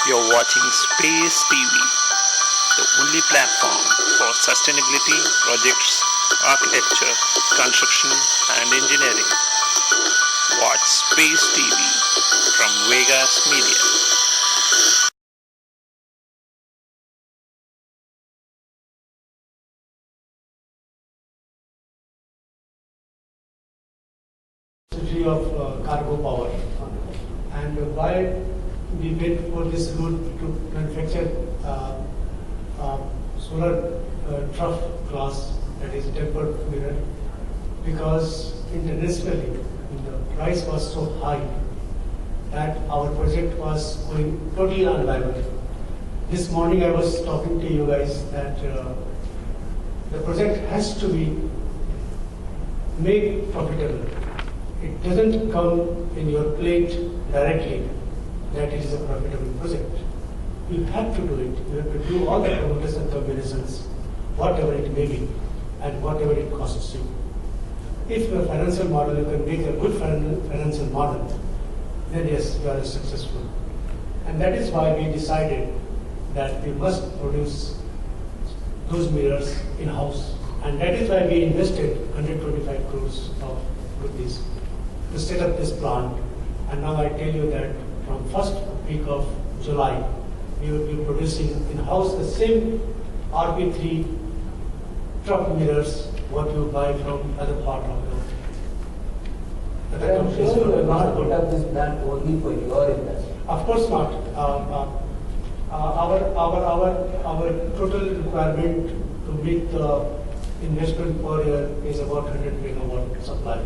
You're watching Space TV, the only platform for sustainability projects, architecture, construction, and engineering. Watch Space TV from Vegas Media. Of cargo power, and why we went for this route to manufacture solar trough glass, that is tempered mirror, because internationally the price was so high that our project was going totally unviable. This morning I was talking to you guys that the project has to be made profitable. It doesn't come in your plate directly that it is a profitable project. You have to do it. You have to do all the promoters and combinations, whatever it may be, and whatever it costs you. If your financial model, you can make a good financial model, then yes, you are successful. And that is why we decided that we must produce those mirrors in-house. And that is why we invested 125 crores of rupees to set up this plant. And now I tell you that from first week of July, we will be producing in-house the same RP3 truck mirrors what you buy from other part of the world. I'm sure you will not put up this plant only for your industry. Of course not. Our total requirement to meet the investment per year is about 100 megawatt supply.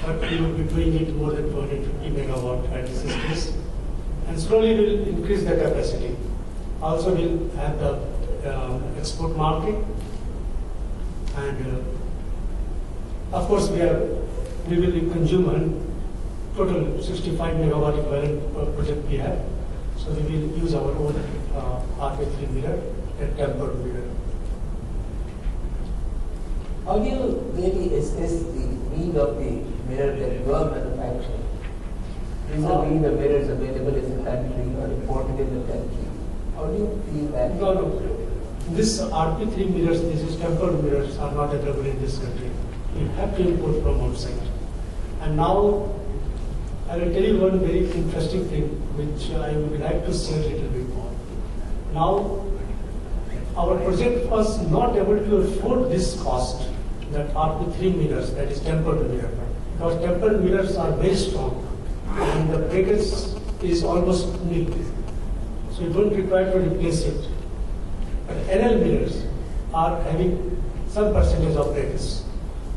But we will be doing it more than 250 megawatt at this stage. And slowly we'll increase the capacity. Also we'll have the export market. And of course we will consume total 65 megawatt equivalent project we have. So we will use our own RP3 mirror, a tempered mirror. How do you really assess the need of the mirror that you are manufacturing? Vis-a-vis the mirrors available in the country or imported in the country. How do you feel that? No. This RP3 mirrors, these tempered mirrors are not available in this country. You have to import from outside. And now, I will tell you one very interesting thing which I would like to say a little bit more. Now, our project was not able to afford this cost, that RP3 mirrors, that is tempered mirror. Because tempered mirrors are very strong and the breakage is almost nil. So you don't require to replace it. But NL mirrors are having some percentage of breakage.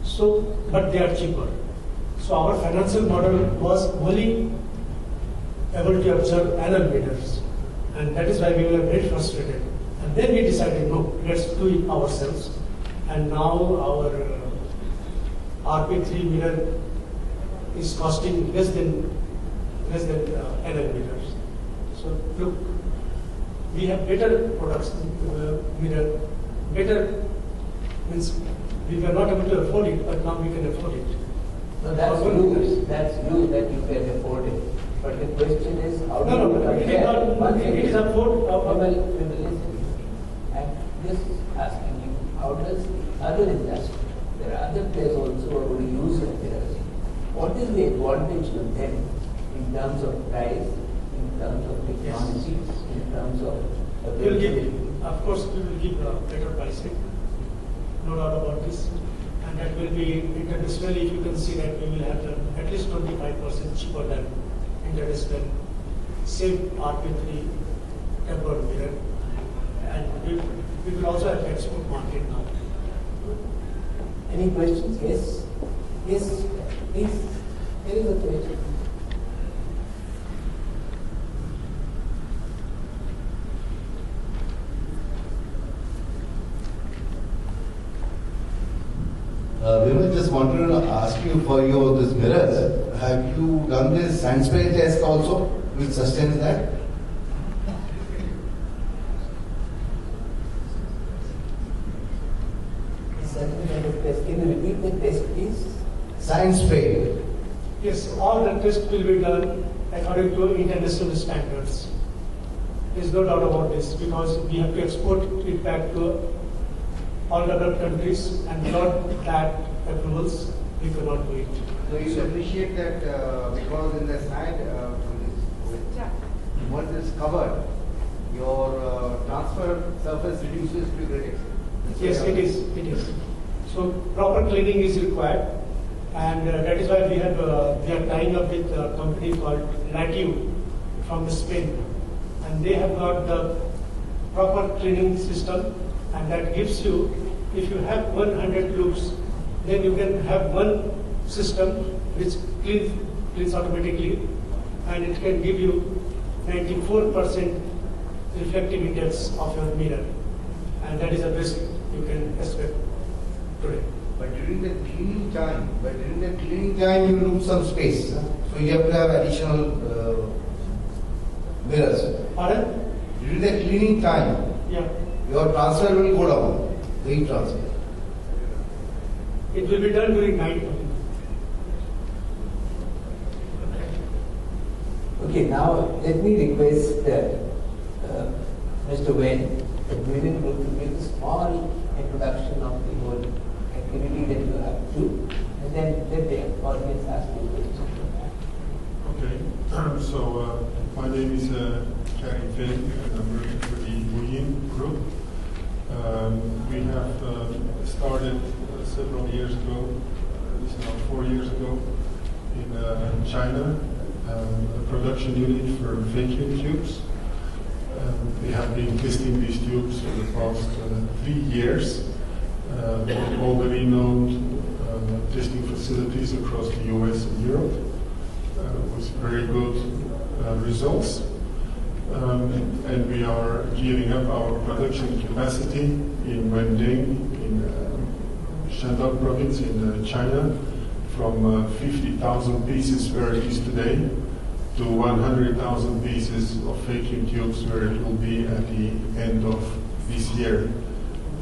So, but they are cheaper. So our financial model was only able to observe NL mirrors. And that is why we were very frustrated. And then we decided, no, let's do it ourselves. And now our RP3 mirror is costing less than NL mirrors. So look, we have better products, mirror, better means we were not able to afford it, but now we can afford it. No, that's you that you can afford it. But the question is, how do you compare? It is afford. Listen. I'm just asking you, how does the other industry, there are other players also who are going to use your mirrors. What is the advantage to them in terms of price, in terms of technology, in terms of availability? Of course, we will give better pricing, no doubt about this. And that will be internationally, if you can see that we will have at least 25% cheaper than international, same RP3 tempered mirror. And we will also have export market now. Any questions? Yes? Yes, please. There is a question. We were just wanted to ask you for this mirrors. Have you done this sand spray test also, which sustains that? Can you repeat the test, please? Science spray. Yes, all the tests will be done according to international standards. There's no doubt about this because we have to export it back to all developed countries, and without that approvals, we cannot do it. So you appreciate that because in the side, once it's covered, your transfer surface reduces to a great extent. Yes, it is. It is. So proper cleaning is required, and that is why we are tying up with a company called Latiu from Spain, and they have got the proper cleaning system, and that gives you, if you have 100 loops, then you can have one system which cleans automatically, and it can give you 94% reflective index of your mirror, and that is the best you can expect today. But during the cleaning time, you lose some space. So you have to have additional mirrors. Pardon? During the cleaning time, Yeah. your transfer will go down, the heat transfer. It will be done during night only. Okay, now let me request Mr. Wen to give a small introduction of the whole activity that you have to do, and then let the audience ask you questions. Okay, so my name is Gary Finn, and I'm working for the Wuyin Group. We have started several years ago, it's now 4 years ago, in China, a production unit for vacuum tubes. We have been testing these tubes for the past 3 years. All the renowned testing facilities across the US and Europe with very good results. And we are gearing up our production capacity in Wending, in Shandong province in China, from 50,000 pieces where it is today to 100,000 pieces of vacuum tubes where it will be at the end of this year.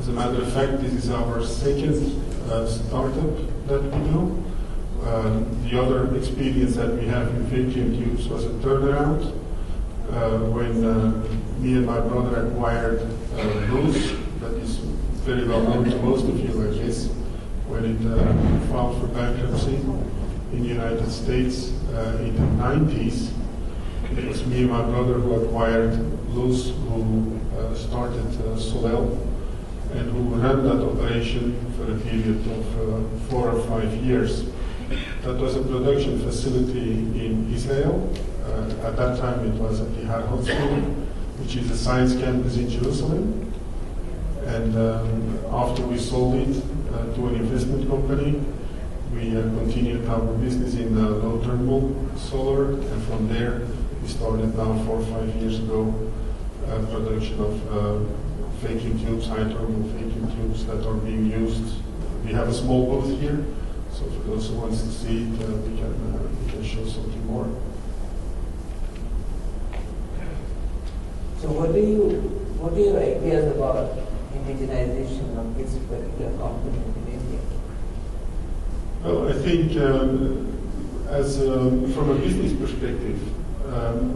As a matter of fact, this is our second startup that we do. The other experience that we have in vacuum tubes was a turnaround when me and my brother acquired Loose, that is very well known to most of you, I guess, when it filed for bankruptcy in the United States in the 90s. It was me and my brother who acquired Loose, who started Solel, and who ran that operation for a period of 4 or 5 years. That was a production facility in Israel. At that time it was at the Har School, which is a science campus in Jerusalem. And after we sold it to an investment company, we continued our business in low thermal solar, and from there we started now 4 or 5 years ago production of vacuum tubes, high thermal vacuum tubes that are being used. We have a small booth here, so for those who want to see it, we can show something more. So what are your ideas about indigenization of this particular component in India? Well, I think from a business perspective,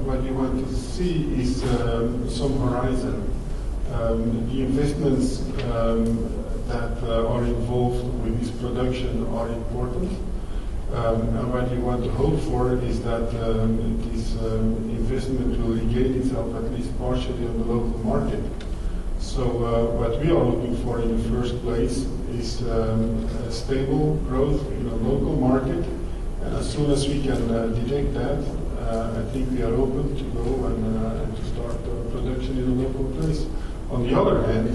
what you want to see is some horizon. The investments that are involved with this production are important. And what you want to hope for is that this investment will regain itself at least partially on the local market. So what we are looking for in the first place is a stable growth in a local market. And as soon as we can detect that, I think we are open to go and to start production in a local place. On the other hand,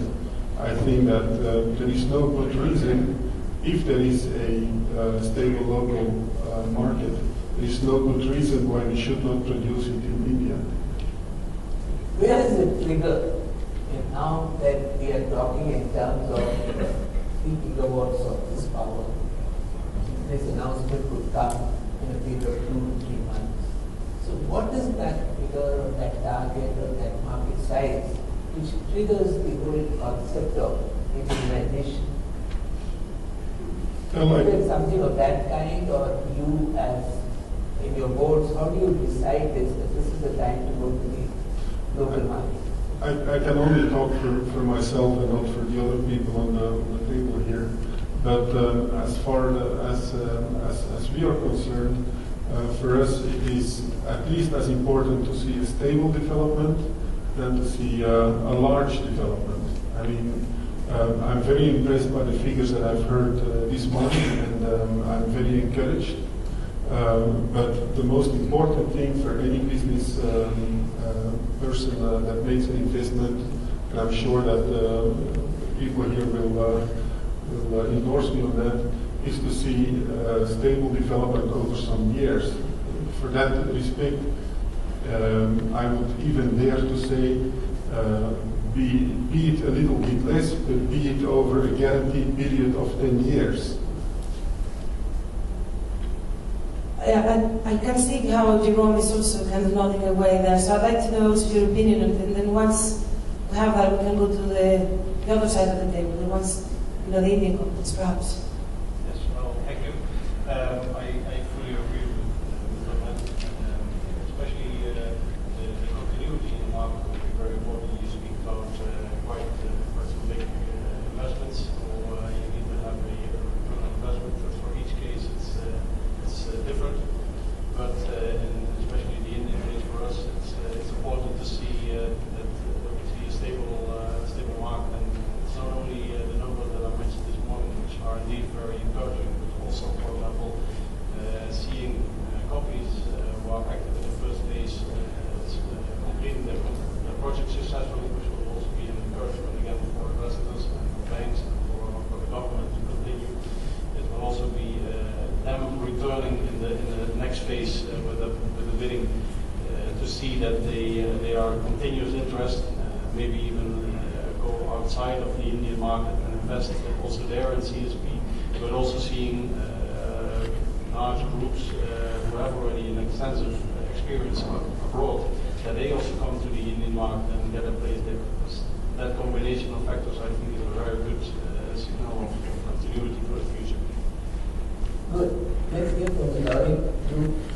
I think that there is no good reason, if there is a stable local market, there is no good reason why we should not produce it in India. Where is the trigger? And now that we are talking in terms of 3 gigawatts of this power, this announcement could come in a period of 2 to 3 months. So what is that figure or that target or that market size which triggers the whole concept of indigenization? Is there something of that kind, or you as in your boards, how do you decide this, that this is the time to go to the local market. I can only talk for myself and not for the other people on the table here. But as far as we are concerned, for us it is at least as important to see a stable development than to see a large development. I mean, I'm very impressed by the figures that I've heard this morning, and I'm very encouraged. But the most important thing for any business person that makes an investment, and I'm sure that people here will endorse me on that, is to see stable development over some years. For that respect, I would even dare to say, be it a little bit less, but be it over a guaranteed period of 10 years. I can see how Jerome is also kind of nodding away there. So I'd like to know also your opinion, and then once we have that, we can go to the other side of the table, the ones, the Indian companies, perhaps. Yes, well, thank you. I fully agree with your comment, especially the continuity in the market will be very important. You speak about quite some big investments, or you need to have a return on investment. For each case, it's different. But especially the Indian case for us, it's important to see that we see a stable market, and it's not only the numbers that I mentioned this morning, which are indeed very encouraging, but also, for example, seeing companies who are active in the first phase completing their project successfully, which will also be an encouragement again for investors and for banks and for the government to continue. It will also be them returning in the next phase with the bidding to see that they are continuous interest, maybe even go outside of the Indian market and invest also there in CSP, but also seeing large groups who have already an extensive experience abroad, that they also come to the Indian market and get a place there. That combination of factors, I think, is a very good signal of continuity for the future. Good. Let's hear from the audience.